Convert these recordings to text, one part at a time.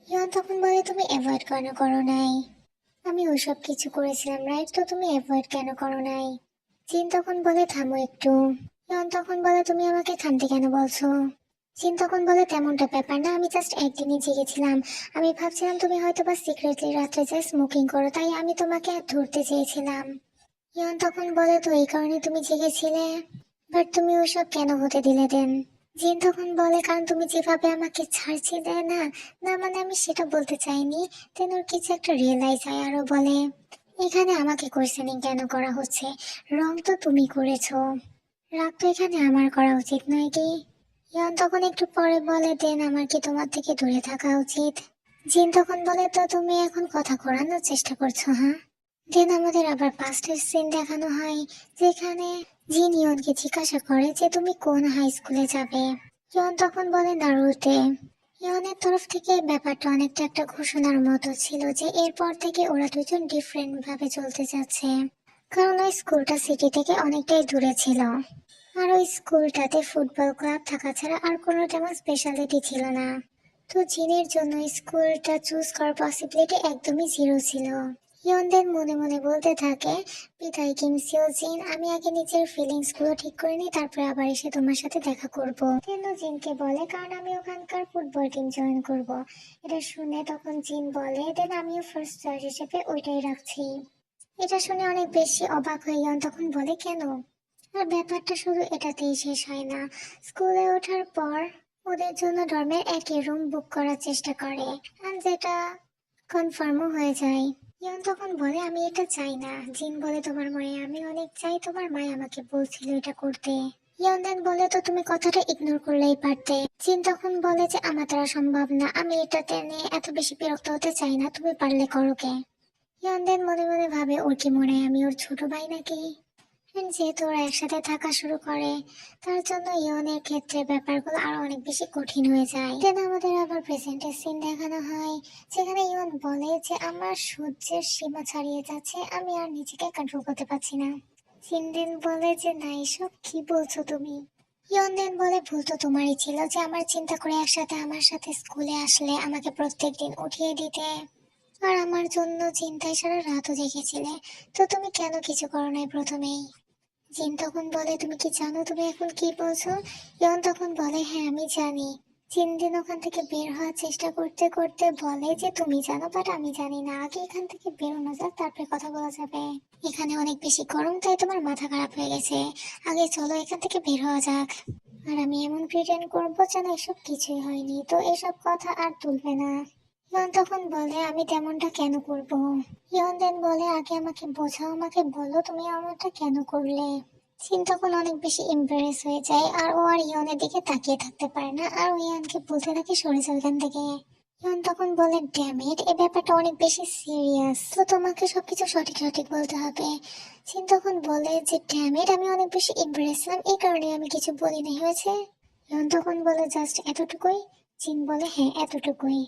ইয়ন তখন বলে, তুমি অ্যাভয়েড কেন করো নাই? আমি ওসব কিছু করেছিলাম রাইট, তো তুমি অ্যাভয়েড কেন করো নাই? জিন তখন বলে, থামো একটু। ইয়ন তখন বলে, তুমি আমাকে থামতে কেন বলছো? জিন তখন বলে, তেমনটা ব্যাপার না, আমি জাস্ট একদিনই জেগেছিলাম। আমি ভাবছিলাম তুমি হয়তো বা সিক্রেটলি রাত্রে যে স্মোকিং করো, তাই আমি তোমাকে ধরতে চেয়েছিলাম। ইয়ন তখন বলে, তো এই কারণে তুমি জেগেছিলে? বাট তুমি ওসব কেন হতে দিলে দেন? জিন তখন বলে, কারণ তুমি যেভাবে আমাকে ছাড়ছিলে না। না মানে আমি সেটা বলতে চাইনি। দেন ওর কিছু একটা রিয়েলাইজ হয় আরো বলে, এখানে আমাকে কোয়েশ্চেনিং কেন করা হচ্ছে? রং তো তুমি করেছো, রাগ তো এখানে আমার করা উচিত নয় কি? ইয়ন তখন একটু পরে বলে, দেন আমার কি তোমার থেকে দূরে থাকা উচিত? জিন তখন বলে, তো তুমি এখন কথা ঘোরানোর চেষ্টা করছো, হ্যাঁ? দেন আমাদের আবার পাস্টের সিন দেখানো হয়, যেখানে জিন ইয়নকে জিজ্ঞাসা করে যে তুমি কোন হাই স্কুলে যাবে। ইয়ন তখন বলে, নারুতে। ইয়নের তরফ থেকে ব্যাপারটা অনেকটা একটা ঘোষণার মতো ছিল যে এরপর থেকে ওরা দুজন ডিফারেন্ট ভাবে চলতে যাচ্ছে, কারণ ওই স্কুলটা সিটি থেকে অনেকটাই দূরে ছিল। আর ওই স্কুলটাতে ফুটবল ক্লাব থাকা ছাড়া আর কোনো তেমন স্পেশালিটি ছিল না। তো জিনের জন্য স্কুলটা চুজ করার পসিবিলিটি একদমই জিরো ছিল। ইয়নদের মনে মনে বলতে থাকে, বিদায় কিমসিও জিন, আমি আগে নিজের ফিলিংস গুলো ঠিক করে নিই, তারপরে আবার এসে তোমার সাথে দেখা করব। কেন জিনকে বলে, কারণ আমি ওখানকার ফুটবল টিম জয়েন করব। এটা শুনে তখন জিন বলে, দেন আমিও ফার্স্ট চয়েস হিসেবে ওইটাই রাখছি। এটা শুনে অনেক বেশি অবাক হয়ে ইয়ন তখন বলে, কেন? আর ব্যাপারটা শুধু এটাতেই শেষ হয় না। স্কুলে ওঠার পর ওদের জন্য ডর্মের একই রুম বুক করার চেষ্টা করে, আর যেটা কনফার্মও হয়ে যায়। ইয়ন তখন বলে, আমি এটা চাই না। জিন বলে, তোমার মায়ে আমি অনেক চাই, তোমার মায়ে আমাকে বলছিল এটা করতে। ইয়ন দেন বলে, তো তুমি কথাটা ইগনোর করলেই পারতে। জিন তখন বলে যে আমার দ্বারা সম্ভব না, আমি এটাতে নিয়ে এত বেশি বিরক্ত হতে চাই না, তুমি পারলে করো কে। ইয়ন দেন মনে মনে ভাবে, ওর কি মনে হয় আমি ওর ছোট ভাই নাকি? যেহেতু ওরা একসাথে থাকা শুরু করে, তার জন্য ইয়নের ক্ষেত্রে ব্যাপারগুলো আরো অনেক বেশি কঠিন হয়ে যায়। দেন আমাদের আবার প্রেজেন্টের সিন দেখানো হয়, যেখানে ইয়ন বলে যে আমার সহ্যের সীমা ছাড়িয়ে যাচ্ছে, আমি আর নিজেকে কন্ট্রোল করতে পারছি না। সিনদিন বলে যে না, এসব কি বলছো তুমি? ইয়ন দেন বলে, ভুল তো তোমারই ছিল যে আমার চিন্তা করে একসাথে আমার সাথে স্কুলে আসলে, আমাকে প্রত্যেকদিন উঠিয়ে দিতে, আর আমার জন্য চিন্তায় সারা রাতও জেগেছিলে। তো তুমি কেন কিছু করো নাই প্রথমেই? জিন তখন বলে, তুমি কি জানো তুমি এখন কি বলছো? ইয়ন তখন বলে, হ্যাঁ আমি জানি। জিন দিন ওখান থেকে বের হওয়ার চেষ্টা করতে করতে বলে যে তুমি জানো বাট আমি জানি না, আগে এখান থেকে বেরোনো যাক, তারপরে কথা বলা যাবে। এখানে অনেক বেশি গরম, তাই তোমার মাথা খারাপ হয়ে গেছে। আগে চলো এখান থেকে বের হওয়া যাক। আর আমি এমন প্রিটেন্ড করবো যেন এসব কিছুই হয়নি, তো এসব কথা আর তুলবে না। ইয়ন তখন বলে, আমি তেমনটা কেন করব? ইয়ন দেন বলে, আগে আমাকে বোঝাও, আমাকে বলো তুমি এমনটা কেন করলে। সিন তখন অনেক বেশি এমবারেস হয়ে যায়, আর ও আর ইয়নের দিকে তাকিয়ে থাকতে পারে না, আর ও ইয়নকে বলতে থাকে, সরে যাও এখান থেকে। ইয়ন তখন বলে, ড্যাম ইট, এই ব্যাপারটা অনেক বেশি সিরিয়াস, তো তোমাকে সবকিছু সঠিক সঠিক বলতে হবে। সিন তখন বলে যে ড্যাম ইট, আমি অনেক বেশি এমবারেস ছিলাম, এই কারণে আমি কিছু বলিনি, হয়েছে? ইয়ন তখন বলে, জাস্ট এতটুকুই? জিন বলে, হ্যাঁ এতটুকুই।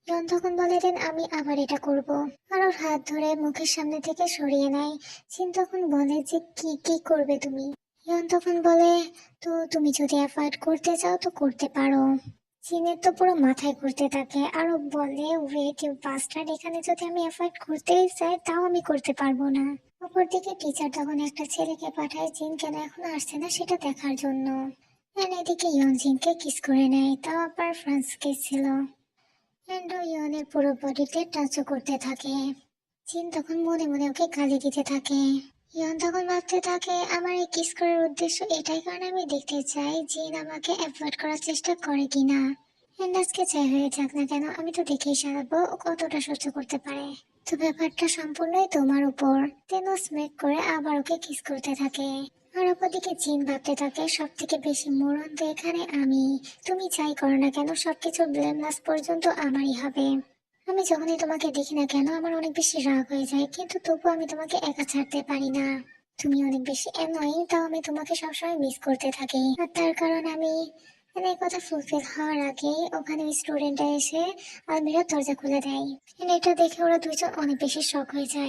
জন তখন বলে, দেন আমি আবার এটা করব। আর ওর হাত ধরে মুখের সামনে থেকে সরিয়ে নেয়। চিন তখন বলে যে কি কি করবে তুমি? ইয়ন তখন বলে, তো তুমি যদি অ্যাভয়েড করতে চাও তো করতে পারো। চিনের তো পুরো মাথায় ঘুরতে থাকে, আরো বলে, ওয়েট ইউ বাস্টার্ড, এখানে যদি আমি অ্যাভয়েড করতেই চাই তাও আমি করতে পারবো না। অপরদিকে টিচার তখন একটা ছেলেকে পাঠায় জিন কেন এখন আসছে না সেটা দেখার জন্য। আর এদিকে ইয়ন জিনকে কিস করে নেয়, তাও আবার ফ্রান্স কিস ছিল। অ্যান্ড্রু ইয়নের পুরো বডিতে টাচও করতে থাকে। জিন তখন মনে মনে ওকে গালি দিতে থাকে। ইয়ন তখন ভাবতে থাকে, আমার এই কিস করার উদ্দেশ্য এটাই, কারণ আমি দেখতে চাই জিন আমাকে অ্যাভয়েড করার চেষ্টা করে কিনা। অ্যান্ড আজকে যাই হয়ে যাক না কেন, আমি তো দেখেই সারাবো ও কতটা সহ্য করতে পারে। তো ব্যাপারটা সম্পূর্ণই তোমার উপর। তেনো স্মেক করে আবার ওকে কিস করতে থাকে। আর অপরদিকে জিন ভাবতে থাকে, সব থেকে বেশি মরণ তো এখানে আমি। তুমি যাই করো না কেন, সবকিছুর ব্লেম লাস্ট পর্যন্ত আমারই হবে। আমি যখনই তোমাকে দেখি না কেন আমার অনেক বেশি রাগ হয়ে যায়, কিন্তু তবুও আমি তোমাকে একা ছাড়তে পারি না। তুমি অনেক বেশি অ্যানোয়িং, তাও আমি তোমাকে সবসময় মিস করতে থাকি। আর তার কারণ আমি, মানে এই কথা ফুলফিল হওয়ার আগেই ওখানে স্টুডেন্টরা এসে আলমিরার দরজা খুলে দেয়। And এটা দেখে ওরা দুইজন অনেক বেশি শক হয়ে যায়।